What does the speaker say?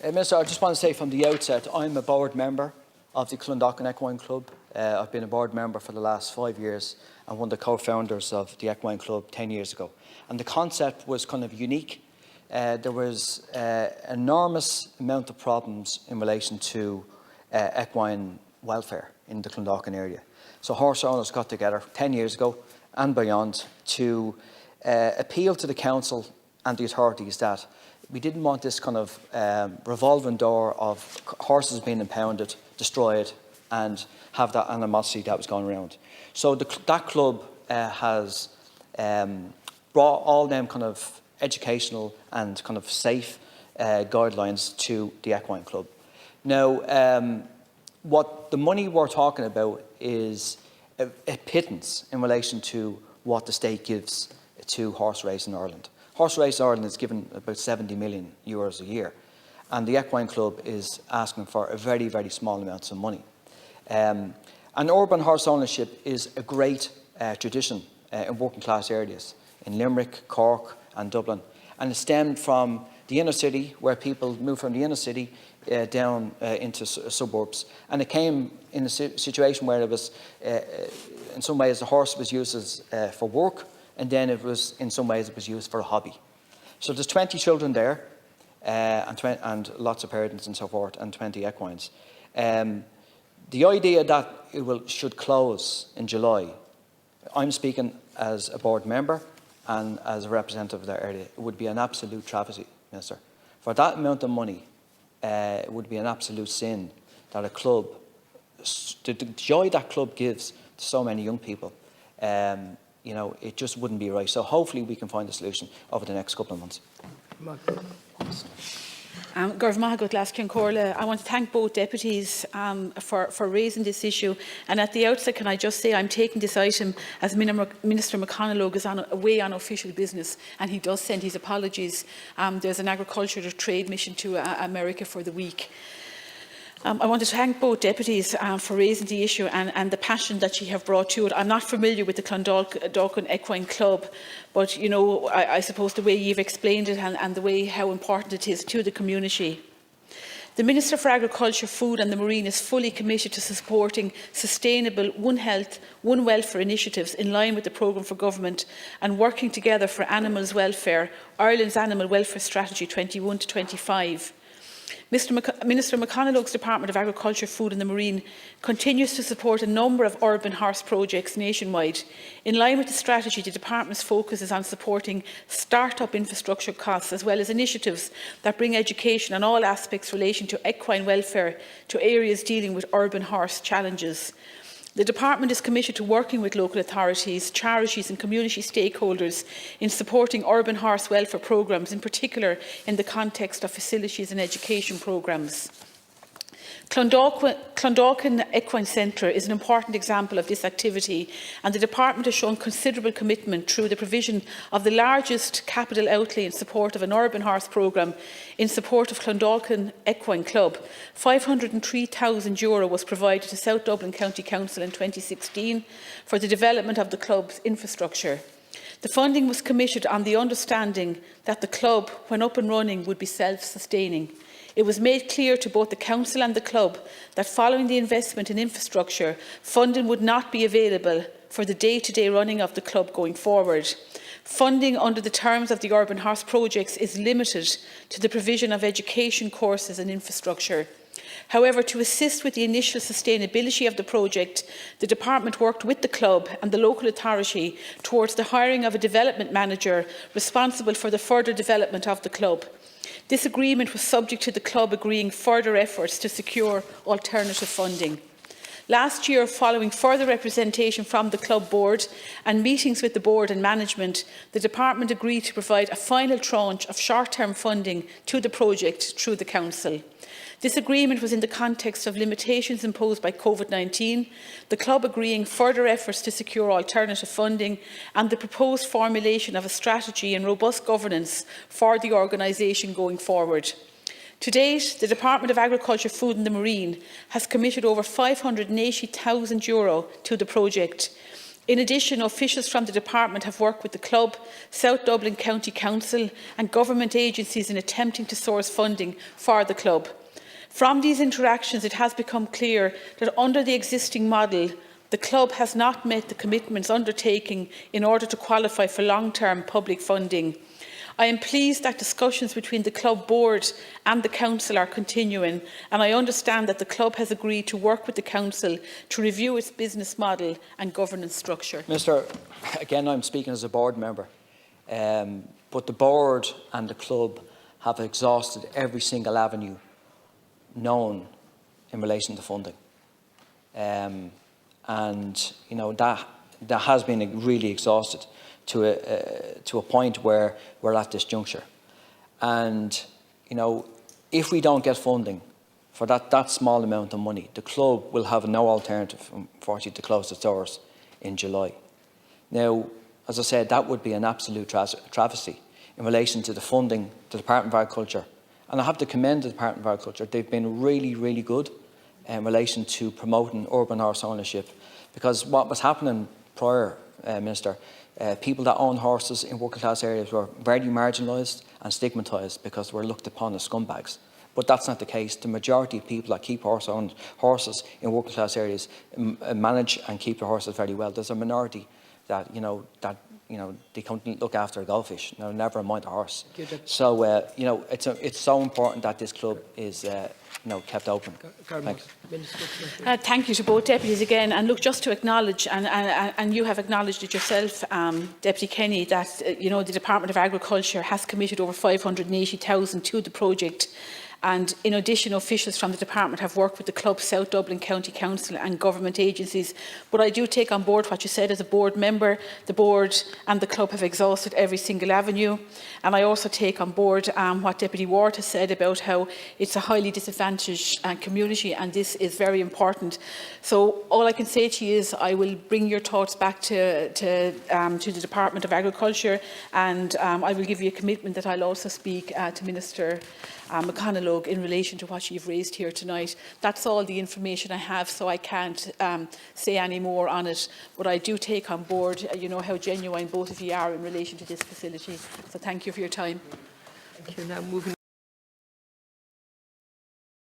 Minister, I just want to say from the outset, I'm a board member of the Clondalkin Equine Club. I've been a board member for the last 5 years and one of the co-founders of the Equine Club 10 years ago. And the concept was kind of unique. There was an enormous amount of problems in relation to equine welfare in the Clondalkin area. So horse owners got together 10 years ago and beyond to appeal to the council and the authorities that we didn't want this kind of revolving door of horses being impounded, destroyed, and have that animosity that was going around. So that club has brought all them kind of educational and kind of safe guidelines to the Equine Club. Now, what the money we're talking about is a pittance in relation to what the state gives to horse racing in Ireland. Horse racing in Ireland is given about €70 million a year, and the Equine Club is asking for a very, very small amount of money. And urban horse ownership is a great tradition in working class areas, in Limerick, Cork and Dublin. And it stemmed from the inner city, where people moved from the inner city down into suburbs. And it came in a situation where it was, in some ways, the horse was used as, for work, and then it was, in some ways, it was used for a hobby. So there's 20 children there, and lots of parents and so forth, and 20 equines. The idea that it should close in July, I'm speaking as a board member and as a representative of that area, it would be an absolute travesty, Minister. For that amount of money, it would be an absolute sin that a club, the joy that club gives to so many young people, you know, it just wouldn't be right. So hopefully we can find a solution over the next couple of months. I want to thank both deputies for raising this issue. And at the outset, can I just say I'm taking this item as Minister McConalogue is away on official business, and he does send his apologies. There's an agriculture trade mission to America for the week. I want to thank both deputies for raising the issue and the passion that you have brought to it. I'm not familiar with the Clondalkin Equine Club, but you know, I suppose the way you've explained it and the way how important it is to the community. The Minister for Agriculture, Food and the Marine is fully committed to supporting sustainable One Health, One Welfare initiatives in line with the programme for government and working together for animals' welfare, Ireland's Animal Welfare Strategy 21 to 25. Minister McConalogue's Department of Agriculture, Food and the Marine continues to support a number of urban horse projects nationwide. In line with the strategy, the Department's focus is on supporting start-up infrastructure costs as well as initiatives that bring education on all aspects relating to equine welfare to areas dealing with urban horse challenges. The Department is committed to working with local authorities, charities and community stakeholders in supporting urban horse welfare programmes, in particular in the context of facilities and education programmes. Clondalkin Equine Centre is an important example of this activity, and the Department has shown considerable commitment through the provision of the largest capital outlay in support of an urban horse programme in support of Clondalkin Equine Club. €503,000 was provided to South Dublin County Council in 2016 for the development of the club's infrastructure. The funding was committed on the understanding that the club, when up and running, would be self-sustaining. It was made clear to both the Council and the club that following the investment in infrastructure, funding would not be available for the day-to-day running of the club going forward. Funding under the terms of the urban horse projects is limited to the provision of education courses and infrastructure. However, to assist with the initial sustainability of the project, the Department worked with the club and the local authority towards the hiring of a development manager responsible for the further development of the club. This agreement was subject to the club agreeing further efforts to secure alternative funding. Last year, following further representation from the club board and meetings with the board and management, the Department agreed to provide a final tranche of short-term funding to the project through the Council. This agreement was in the context of limitations imposed by COVID-19, the club agreeing further efforts to secure alternative funding and the proposed formulation of a strategy and robust governance for the organisation going forward. To date, the Department of Agriculture, Food and the Marine has committed over €580,000 to the project. In addition, officials from the department have worked with the club, South Dublin County Council and government agencies in attempting to source funding for the club. From these interactions, it has become clear that under the existing model, the club has not met the commitments undertaken in order to qualify for long-term public funding. I am pleased that discussions between the club board and the council are continuing, and I understand that the club has agreed to work with the council to review its business model and governance structure. Minister, again, I'm speaking as a board member, but the board and the club have exhausted every single avenue known in relation to funding. And you know that has been really exhausted to a point where we're at this juncture. And you know, if we don't get funding for that small amount of money, the club will have no alternative, unfortunately, to close its doors in July. Now, as I said, that would be an absolute travesty in relation to the funding, the Department of Agriculture. And I have to commend the Department of Agriculture. They've been really, really good in relation to promoting urban horse ownership, because what was happening prior, Minister, people that own horses in working class areas were very marginalised and stigmatised because we're looked upon as scumbags. But that's not the case. The majority of people that keep horses in working class areas manage and keep their horses very well. There's a minority that they can't look after a goldfish, never mind a horse. So it's so important that this club is kept open. Thanks. Thank you to both deputies again. And look, just to acknowledge, and you have acknowledged it yourself, Deputy Kenny, that the Department of Agriculture has committed over 580,000 to the project. And in addition, officials from the department have worked with the club, South Dublin County Council and government agencies. But I do take on board what you said as a board member. The board and the club have exhausted every single avenue. And I also take on board what Deputy Ward has said about how it's a highly disadvantaged community, and this is very important. So all I can say to you is I will bring your thoughts back to the Department of Agriculture, and I will give you a commitment that I'll also speak to Minister McConalogue in relation to what you've raised here tonight. That's all the information I have, so I can't say any more on it. But I do take on board, how genuine both of you are in relation to this facility. So thank you for your time. Thank you. Now moving